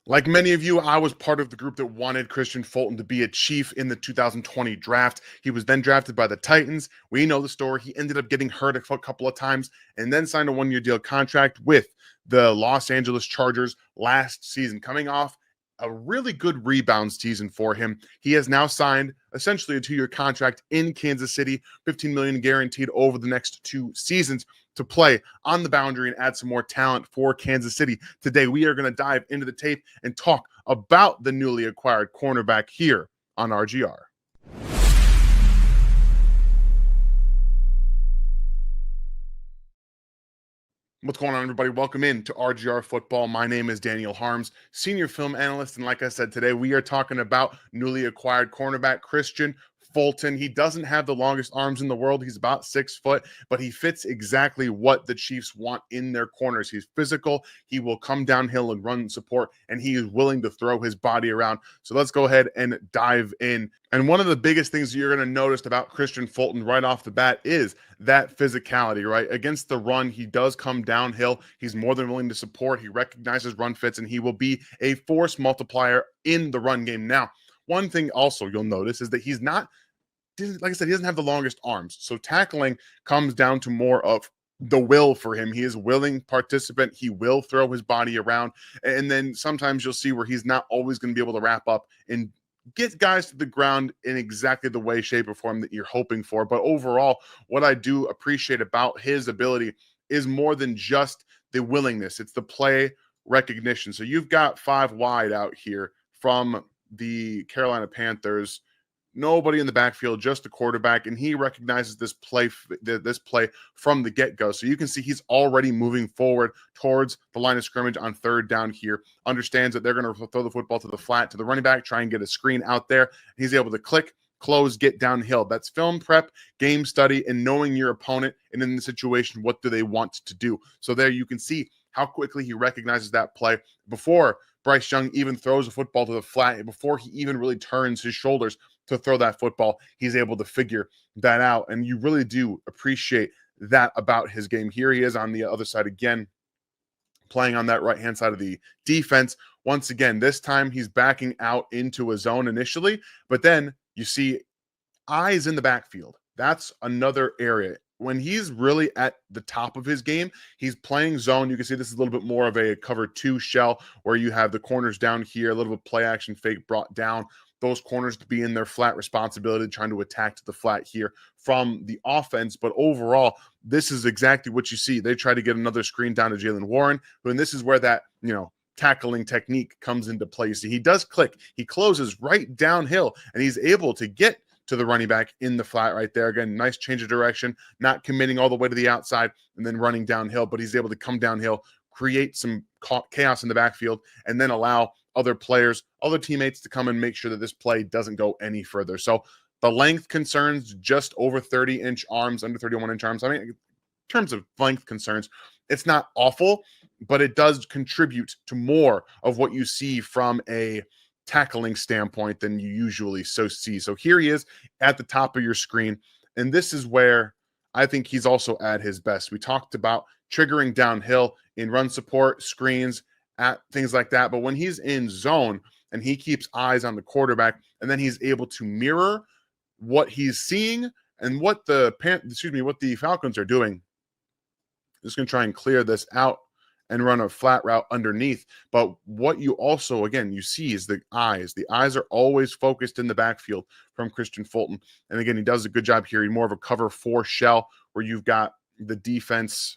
Like many of you, I was part of the group that wanted Kristian Fulton to be a Chief in the 2020 draft. He was then drafted by the Titans. We know the story. He ended up getting hurt a couple of times and then signed a one-year deal contract with the Los Angeles Chargers last season, coming off a really good rebound season for him. He has now signed essentially a 2-year contract in Kansas City, $15 million guaranteed over the next 2 seasons to play on the boundary and add some more talent for Kansas City. Today, we are going to dive into the tape and talk about the newly acquired cornerback here on RGR. What's going on, everybody? Welcome in to RGR Football. My name is Daniel Harms, senior film analyst. And like I said, today we are talking about newly acquired cornerback Kristian Fulton. He doesn't have the longest arms in the world. He's about 6 foot, but he fits exactly what the Chiefs want in their corners. He's physical. He will come downhill and run support, and he is willing to throw his body around. So let's go ahead and dive in. And one of the biggest things you're going to notice about Kristian Fulton right off the bat is that physicality, right? Against the run, he does come downhill. He's more than willing to support. He recognizes run fits, and he will be a force multiplier in the run game. Now, one thing also you'll notice is that he's not, like I said, he doesn't have the longest arms. So tackling comes down to more of the will for him. He is a willing participant. He will throw his body around. And then sometimes you'll see where he's not always going to be able to wrap up and get guys to the ground in exactly the way, shape, or form that you're hoping for. But overall, what I do appreciate about his ability is more than just the willingness. It's the play recognition. So you've got 5 wide out here from the Carolina Panthers. Nobody in the backfield, just the quarterback, and he recognizes this play from the get-go. So you can see he's already moving forward towards the line of scrimmage on 3rd down here, understands that they're going to throw the football to the flat, to the running back, try and get a screen out there. He's able to click, close, get downhill. That's film prep, game study, and knowing your opponent, and in the situation, what do they want to do. So there you can see how quickly he recognizes that play before Bryce Young even throws a football to the flat, before he even really turns his shoulders to throw that football. He's able to figure that out, and you really do appreciate that about his game. Here he is on the other side again, playing on that right-hand side of the defense. Once again, this time he's backing out into a zone initially, but then you see eyes in the backfield. That's another area. When he's really at the top of his game, he's playing zone. You can see this is a little bit more of a cover 2 shell where you have the corners down here, a little bit of play action fake brought down. Those corners to be in their flat responsibility, trying to attack to the flat here from the offense. But overall, this is exactly what you see. They try to get another screen down to Jaylen Warren, and this is where that, tackling technique comes into play. See, he does click. He closes right downhill, and he's able to get to the running back in the flat right there. Again, nice change of direction, not committing all the way to the outside and then running downhill, but he's able to come downhill, create some chaos in the backfield, and then allow other players, other teammates to come and make sure that this play doesn't go any further. So the length concerns, just over 30-inch arms, under 31-inch arms. I mean, in terms of length concerns, it's not awful, but it does contribute to more of what you see from a tackling standpoint than you usually see. So here he is at the top of your screen, and this is where I think he's also at his best. We talked about triggering downhill in run support, screens, at things like that. But when he's in zone and he keeps eyes on the quarterback, and then he's able to mirror what he's seeing and what the Falcons are doing. Just going to try and clear this out and run a flat route underneath. But what you also, again, you see is the eyes. The eyes are always focused in the backfield from Kristian Fulton. And again, he does a good job here. He's more of a cover 4 shell where you've got the defense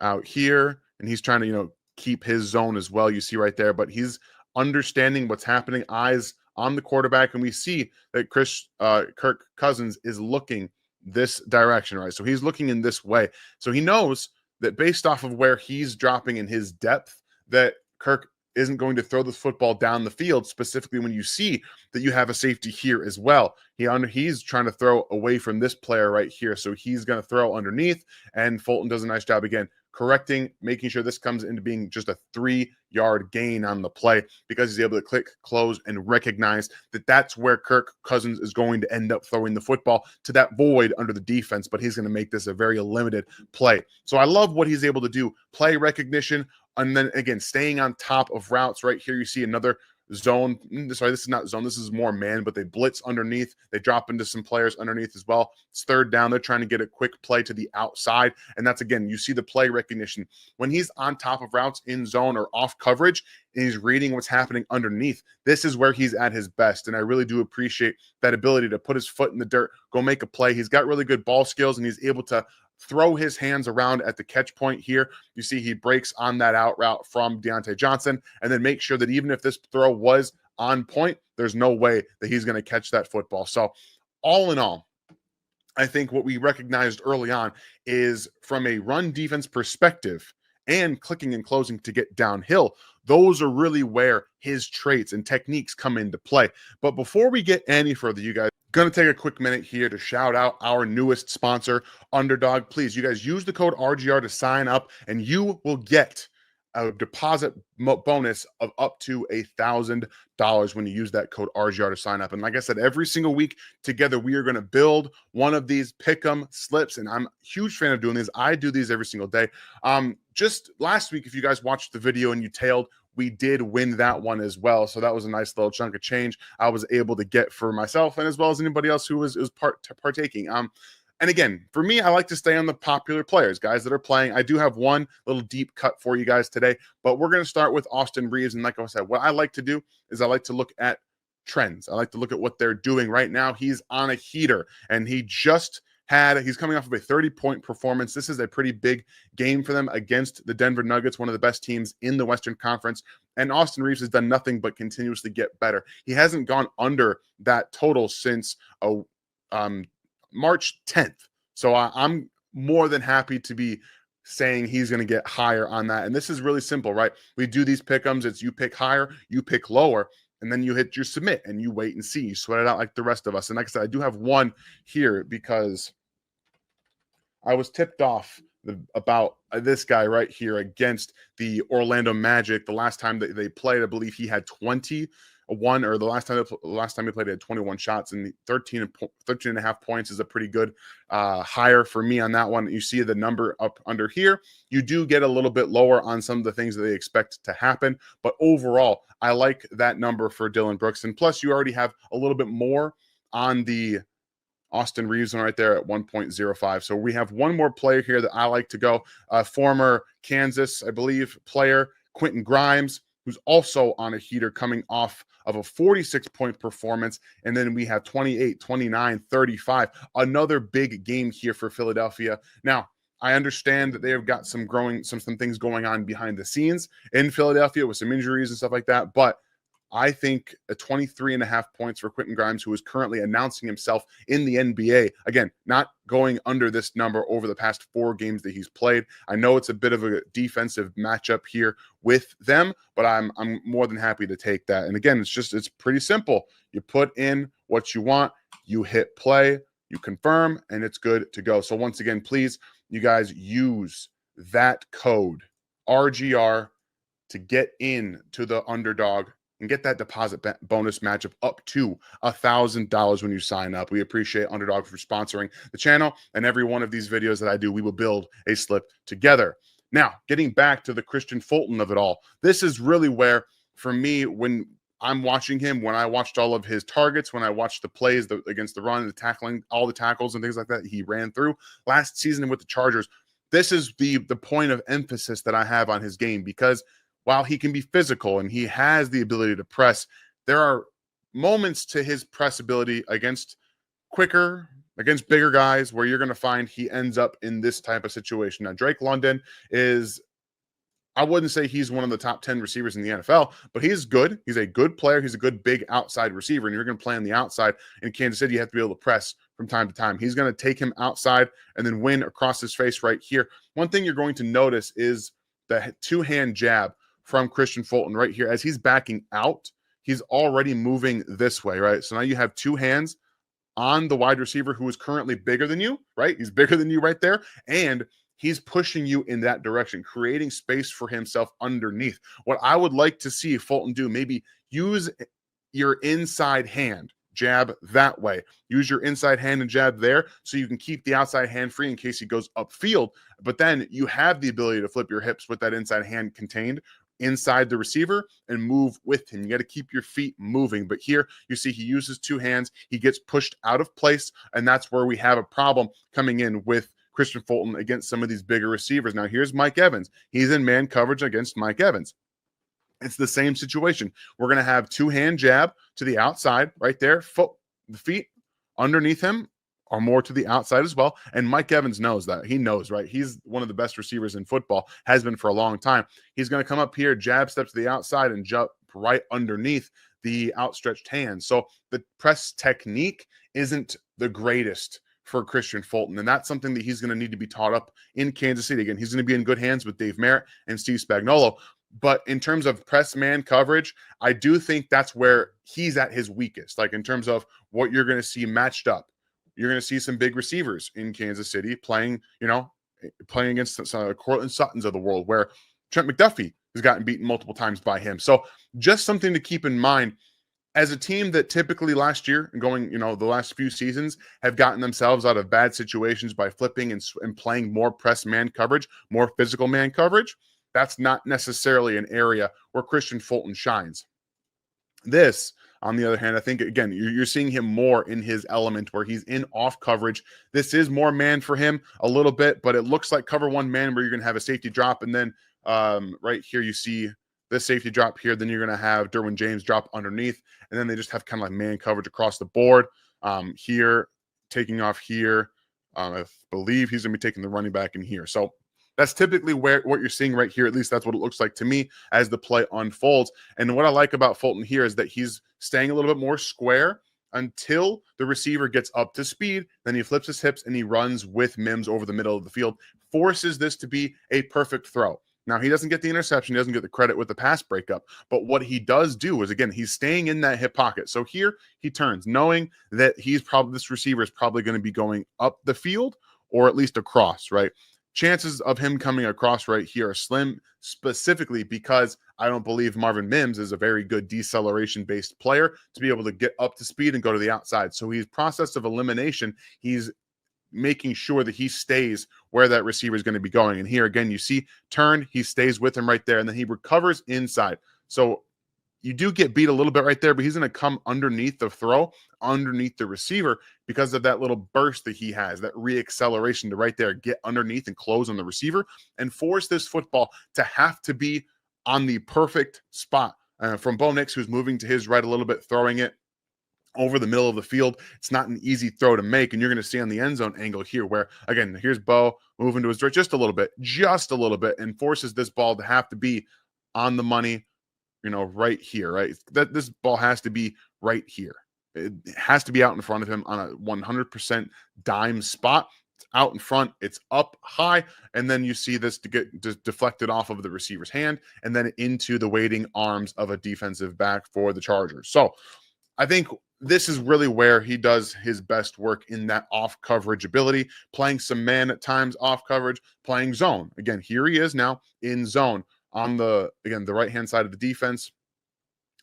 out here, and he's trying to, keep his zone as well. You see right there, but he's understanding what's happening, eyes on the quarterback, and we see that Kirk Cousins is looking this direction, right? So he's looking in this way. So he knows that based off of where he's dropping in his depth, that Kirk isn't going to throw this football down the field, specifically when you see that you have a safety here as well. He's trying to throw away from this player right here. So he's going to throw underneath, and Fulton does a nice job again correcting, making sure this comes into being just a 3-yard gain on the play, because he's able to click, close, and recognize that that's where Kirk Cousins is going to end up throwing the football, to that void under the defense, but he's going to make this a very limited play. So I love what he's able to do. Play recognition, And then again, staying on top of routes. Right here, you see another zone. Sorry, this is not zone. This is more man, but they blitz underneath. They drop into some players underneath as well. It's third down. They're trying to get a quick play to the outside. And that's, again, you see the play recognition. When he's on top of routes in zone or off coverage, and he's reading what's happening underneath, this is where he's at his best. And I really do appreciate that ability to put his foot in the dirt, go make a play. He's got really good ball skills, and he's able to throw his hands around at the catch point here. You see he breaks on that out route from Deontay Johnson, and then make sure that even if this throw was on point, there's no way that he's going to catch that football. So all in all, I think what we recognized early on is from a run defense perspective and clicking and closing to get downhill, those are really where his traits and techniques come into play. But before we get any further, you guys, going to take a quick minute here to shout out our newest sponsor, Underdog. Please, you guys, use the code RGR to sign up, and you will get a deposit bonus of up to $1,000 when you use that code RGR to sign up. And like I said, every single week together, we are going to build one of these pick'em slips, and I'm a huge fan of doing these. I do these every single day. Just last week, if you guys watched the video and you tailed, we did win that one as well. So that was a nice little chunk of change I was able to get for myself, and as well as anybody else who was partaking. And again, for me, I like to stay on the popular players, guys that are playing. I do have one little deep cut for you guys today, but we're going to start with Austin Reeves. And like I said, what I like to do is I like to look at trends. I like to look at what they're doing right now. He's on a heater, and he's coming off of a 30-point performance. This is a pretty big game for them against the Denver Nuggets, one of the best teams in the Western Conference. And Austin Reeves has done nothing but continuously get better. He hasn't gone under that total since March 10th. So I'm more than happy to be saying he's going to get higher on that. And this is really simple, right? We do these pick'ems. It's you pick higher, you pick lower, and then you hit your submit and you wait and see. You sweat it out like the rest of us. And like I said, I do have one here because I was tipped off about this guy right here against the Orlando Magic. The last time that they played, I believe he had 21, or the last time he played, he had 21 shots, and 13 and a half points is a pretty good higher for me on that one. You see the number up under here. You do get a little bit lower on some of the things that they expect to happen, but overall, I like that number for Dylan Brooks. And plus, you already have a little bit more on the Austin Reeves one right there at 1.05. So we have one more player here that I like to go. Former Kansas, I believe, player Quentin Grimes, who's also on a heater coming off of a 46-point performance. And then we have 28, 29, 35. Another big game here for Philadelphia. Now, I understand that they have got some things going on behind the scenes in Philadelphia with some injuries and stuff like that. But I think a 23.5 points for Quentin Grimes, who is currently announcing himself in the NBA. Again, not going under this number over the past 4 games that he's played. I know it's a bit of a defensive matchup here with them, but I'm more than happy to take that. And again, it's pretty simple. You put in what you want, you hit play, you confirm, and it's good to go. So once again, please, you guys, use that code RGR to get in to the Underdog and get that deposit bonus matchup up to $1,000 when you sign up. We appreciate Underdog for sponsoring the channel, and every one of these videos that I do, we will build a slip together. Now, getting back to the Kristian Fulton of it all, this is really where, for me, when I'm watching him, when I watched all of his targets, when I watched the plays against the run, the tackling, all the tackles and things like that he ran through last season with the Chargers, this is the point of emphasis that I have on his game, because while he can be physical and he has the ability to press, there are moments to his press ability against bigger guys where you're going to find he ends up in this type of situation. Now, Drake London is, I wouldn't say he's one of the top 10 receivers in the NFL, but he's good. He's a good player. He's a good big outside receiver, and you're going to play on the outside. In Kansas City, you have to be able to press from time to time. He's going to take him outside and then win across his face right here. One thing you're going to notice is the two-hand jab from Kristian Fulton right here. As he's backing out, he's already moving this way, right? So now you have two hands on the wide receiver who is currently bigger than you, right? He's bigger than you right there, and he's pushing you in that direction, creating space for himself underneath. What I would like to see Fulton do, maybe use your inside hand jab that way. Use your inside hand and jab there so you can keep the outside hand free in case he goes upfield. But then you have the ability to flip your hips with that inside hand contained inside the receiver and move with him. You got to keep your feet moving. But here you see he uses two hands. He gets pushed out of place, and that's where we have a problem coming in with Kristian Fulton against some of these bigger receivers. Now here's Mike Evans. He's in man coverage against Mike Evans. It's the same situation. We're going to have two-hand jab to the outside right there. The feet underneath him are more to the outside as well. And Mike Evans knows that. He knows, right? He's one of the best receivers in football, has been for a long time. He's going to come up here, jab step to the outside, and jump right underneath the outstretched hand. So the press technique isn't the greatest for Kristian Fulton, and that's something that he's going to need to be taught up in Kansas City. Again, he's going to be in good hands with Dave Merritt and Steve Spagnuolo. But in terms of press man coverage, I do think that's where he's at his weakest. Like in terms of what you're going to see matched up, you're going to see some big receivers in Kansas City playing against Cortland Suttons of the world, where Trent McDuffie has gotten beaten multiple times by him. So just something to keep in mind as a team that typically last year and going, the last few seasons have gotten themselves out of bad situations by flipping and playing more press man coverage, more physical man coverage. That's not necessarily an area where Kristian Fulton shines. This, on the other hand, I think, again, you're seeing him more in his element where he's in off coverage. This is more man for him a little bit, but it looks like cover one man where you're going to have a safety drop. And then right here, you see this safety drop here. Then you're going to have Derwin James drop underneath. And then they just have kind of like man coverage across the board. Here, taking off here. I believe he's going to be taking the running back in here. So that's typically what you're seeing right here. At least that's what it looks like to me as the play unfolds. And what I like about Fulton here is that he's staying a little bit more square until the receiver gets up to speed. Then he flips his hips and he runs with Mims over the middle of the field, forces this to be a perfect throw. Now, he doesn't get the interception. He doesn't get the credit with the pass breakup. But what he does do is, again, he's staying in that hip pocket. So here he turns, knowing that this receiver is probably going to be going up the field or at least across, right? Chances of him coming across right here are slim, specifically because I don't believe Marvin Mims is a very good deceleration-based player to be able to get up to speed and go to the outside. So he's process of elimination. He's making sure that he stays where that receiver is going to be going. And here again, you see turn, he stays with him right there, and then he recovers inside. So you do get beat a little bit right there, but he's going to come underneath the throw, underneath the receiver because of that little burst that he has, that reacceleration to right there, get underneath and close on the receiver and force this football to have to be on the perfect spot. From Bo Nix, who's moving to his right a little bit, throwing it over the middle of the field. It's not an easy throw to make, and you're going to see on the end zone angle here where, again, here's Bo moving to his right just a little bit, and forces this ball to have to be on the money, right here, right? That this ball has to be right here. It has to be out in front of him on a 100% dime spot. It's out in front. It's up high. And then you see this to get deflected off of the receiver's hand and then into the waiting arms of a defensive back for the Chargers. So I think this is really where he does his best work in that off coverage ability, playing some man at times off coverage, playing zone. Again, here he is now in zone. On the right-hand side of the defense,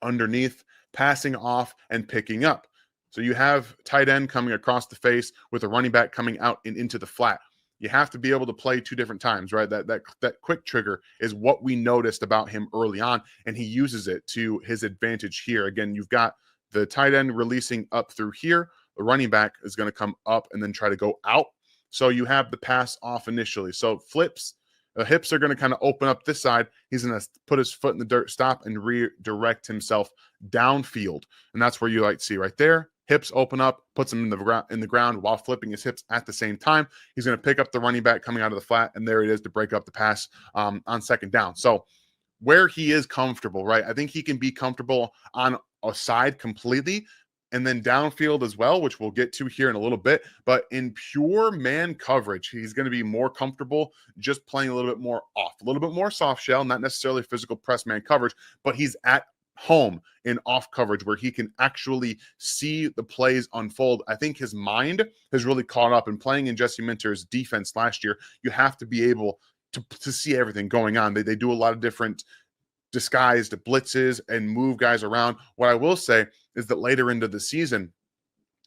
underneath, passing off, and picking up. So you have tight end coming across the face with a running back coming out and into the flat. You have to be able to play two different times, right? That quick trigger is what we noticed about him early on, and he uses it to his advantage here. Again, you've got the tight end releasing up through here. The running back is going to come up and then try to go out. So you have the pass off initially. So flips. The hips are going to kind of open up this side. He's going to put his foot in the dirt, stop, and redirect himself downfield. And that's where you like to see right there. Hips open up, puts him in the ground while flipping his hips at the same time. He's going to pick up the running back coming out of the flat, and there it is to break up the pass on second down. So where he is comfortable, right? I think he can be comfortable on a side completely, and then downfield as well, which we'll get to here in a little bit. But in pure man coverage, he's going to be more comfortable just playing a little bit more off, a little bit more soft shell, not necessarily physical press man coverage, but he's at home in off coverage where he can actually see the plays unfold. I think his mind has really caught up, and playing in Jesse Minter's defense last year, you have to be able to see everything going on. They do a lot of different disguised blitzes and move guys around. What I will say is that later into the season,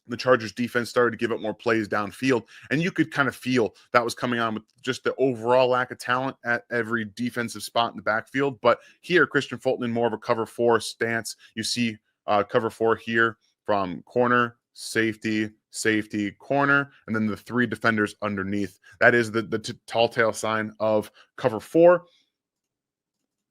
the Chargers defense started to give up more plays downfield, and you could kind of feel that was coming on with just the overall lack of talent at every defensive spot in the backfield. But here, Kristian Fulton in more of a cover 4 stance. You see cover 4 here from corner, safety, safety, corner, and then the 3 defenders underneath. That is the tall tale sign of cover 4.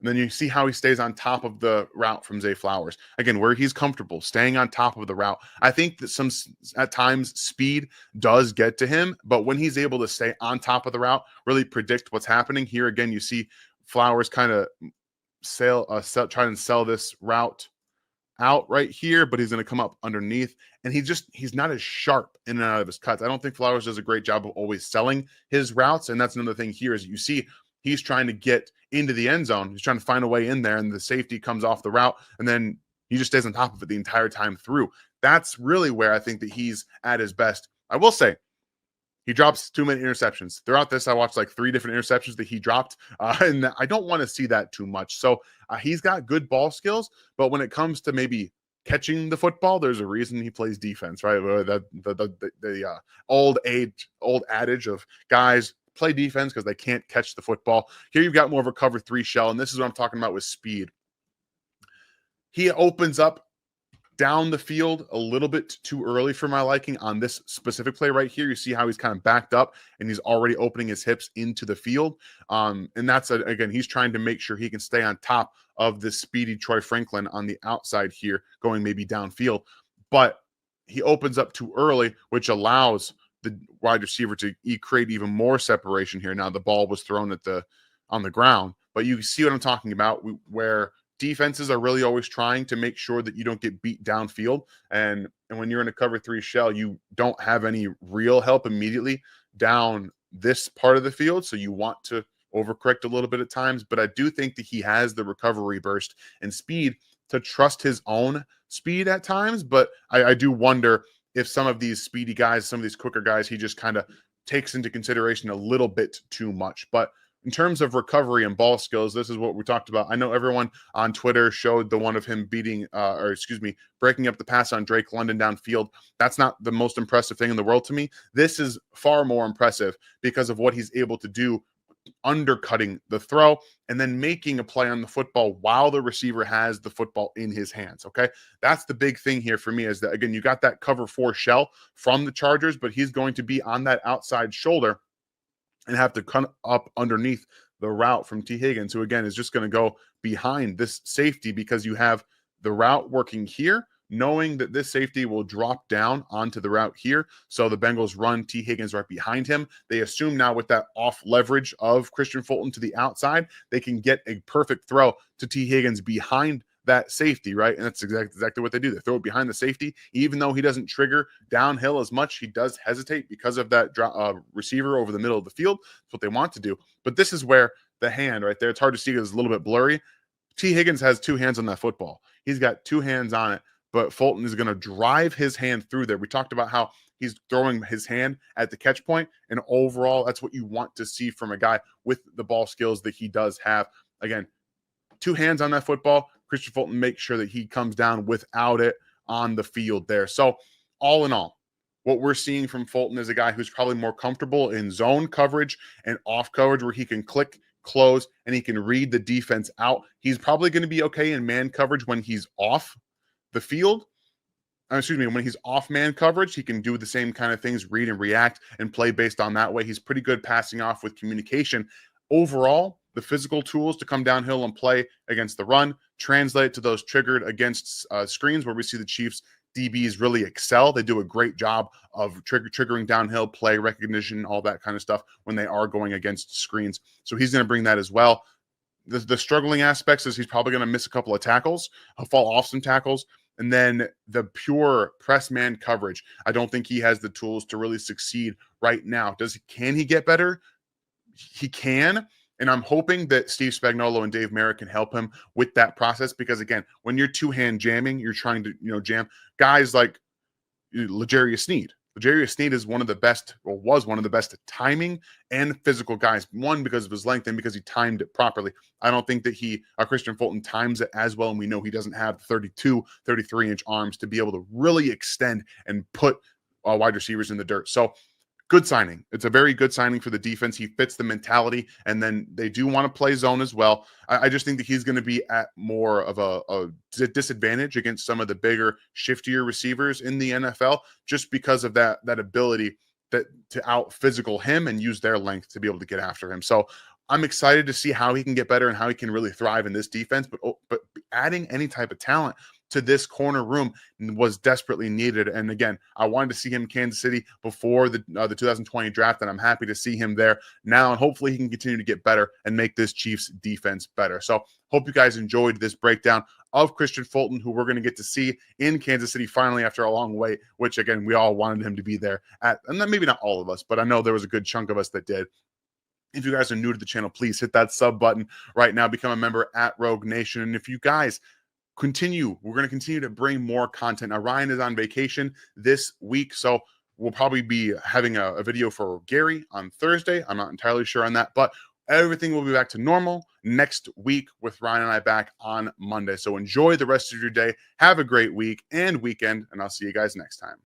And then you see how he stays on top of the route from Zay Flowers. Again, where he's comfortable, staying on top of the route. I think that at times speed does get to him, but when he's able to stay on top of the route, really predict what's happening. Here again, you see Flowers kind of try and sell this route out right here, but he's going to come up underneath, and he's not as sharp in and out of his cuts. I don't think Flowers does a great job of always selling his routes, and that's another thing here is you see he's trying to get into the end zone. He's trying to find a way in there, and the safety comes off the route, and then he just stays on top of it the entire time through. That's really where I think that he's at his best. I will say, he drops too many interceptions. Throughout this, I watched like 3 different interceptions that he dropped, and I don't want to see that too much. So he's got good ball skills, but when it comes to maybe catching the football, there's a reason he plays defense, right? The old adage of guys play defense because they can't catch the football. Here you've got more of a cover 3 shell, and this is what I'm talking about with speed. He opens up down the field a little bit too early for my liking on this specific play right here. You see how he's kind of backed up and he's already opening his hips into the field. And that's, again, he's trying to make sure he can stay on top of this speedy Troy Franklin on the outside here, going maybe downfield. But he opens up too early, which allows the wide receiver to create even more separation here. Now the ball was thrown on the ground, but you see what I'm talking about, where defenses are really always trying to make sure that you don't get beat downfield. And when you're in a cover 3 shell, you don't have any real help immediately down this part of the field. So you want to overcorrect a little bit at times, but I do think that he has the recovery burst and speed to trust his own speed at times. But I do wonder if some of these speedy guys, some of these quicker guys, he just kind of takes into consideration a little bit too much. But in terms of recovery and ball skills, this is what we talked about. I know everyone on Twitter showed the one of him breaking up the pass on Drake London downfield. That's not the most impressive thing in the world to me. This is far more impressive because of what he's able to do, undercutting the throw and then making a play on the football while the receiver has the football in his hands. Okay. That's the big thing here for me, is that, again, you got that cover 4 shell from the Chargers, but he's going to be on that outside shoulder and have to come up underneath the route from T. Higgins, who, again, is just going to go behind this safety because you have the route working here, knowing that this safety will drop down onto the route here. So the Bengals run T. Higgins right behind him. They assume now with that off leverage of Kristian Fulton to the outside, they can get a perfect throw to T. Higgins behind that safety, right? And that's exactly what they do. They throw it behind the safety. Even though he doesn't trigger downhill as much, he does hesitate because of that receiver over the middle of the field. That's what they want to do. But this is where the hand right there, it's hard to see because it's a little bit blurry. T. Higgins has 2 hands on that football. He's got 2 hands on it, but Fulton is going to drive his hand through there. We talked about how he's throwing his hand at the catch point, and overall, that's what you want to see from a guy with the ball skills that he does have. Again, 2 hands on that football. Kristian Fulton makes sure that he comes down without it on the field there. So all in all, what we're seeing from Fulton is a guy who's probably more comfortable in zone coverage and off coverage, where he can click, close, and he can read the defense out. He's probably going to be okay in man coverage when he's off the field. When he's off man coverage, he can do the same kind of things, read and react and play based on that way. He's pretty good passing off with communication. Overall, the physical tools to come downhill and play against the run translate to those triggered against screens, where we see the Chiefs DBs really excel. They do a great job of triggering downhill play recognition, all that kind of stuff when they are going against screens. So he's going to bring that as well. The struggling aspects is he's probably going to miss a couple of tackles. He'll fall off some tackles. And then the pure press man coverage, I don't think he has the tools to really succeed right now. Can he get better? He can. And I'm hoping that Steve Spagnuolo and Dave Merritt can help him with that process, because, again, when you're 2-hand jamming, you're trying to, jam guys like L'Jarius Sneed. Jarius Sneed is one of the best, or was one of the best timing and physical guys. One, because of his length and because he timed it properly. I don't think that Kristian Fulton times it as well. And we know he doesn't have 32, 33-inch arms to be able to really extend and put wide receivers in the dirt. So good signing. It's a very good signing for the defense. He fits the mentality, and then they do want to play zone as well. I just think that he's going to be at more of a disadvantage against some of the bigger, shiftier receivers in the NFL, just because of that ability to out physical him and use their length to be able to get after him. So I'm excited to see how he can get better and how he can really thrive in this defense. But adding any type of talent to this corner room was desperately needed. And again, I wanted to see him in Kansas City before the 2020 draft, and I'm happy to see him there now. And hopefully he can continue to get better and make this Chiefs defense better. So hope you guys enjoyed this breakdown of Kristian Fulton, who we're going to get to see in Kansas City finally after a long wait, which again, we all wanted him to be there at, and maybe not all of us, but I know there was a good chunk of us that did. If you guys are new to the channel, please hit that sub button right now, become a member at Rogue Nation. And if you guys we're going to continue to bring more content. Now, Ryan is on vacation this week, so we'll probably be having a video for Gary on Thursday. I'm not entirely sure on that, but everything will be back to normal next week with Ryan and I back on Monday. So enjoy the rest of your day. Have a great week and weekend, and I'll see you guys next time.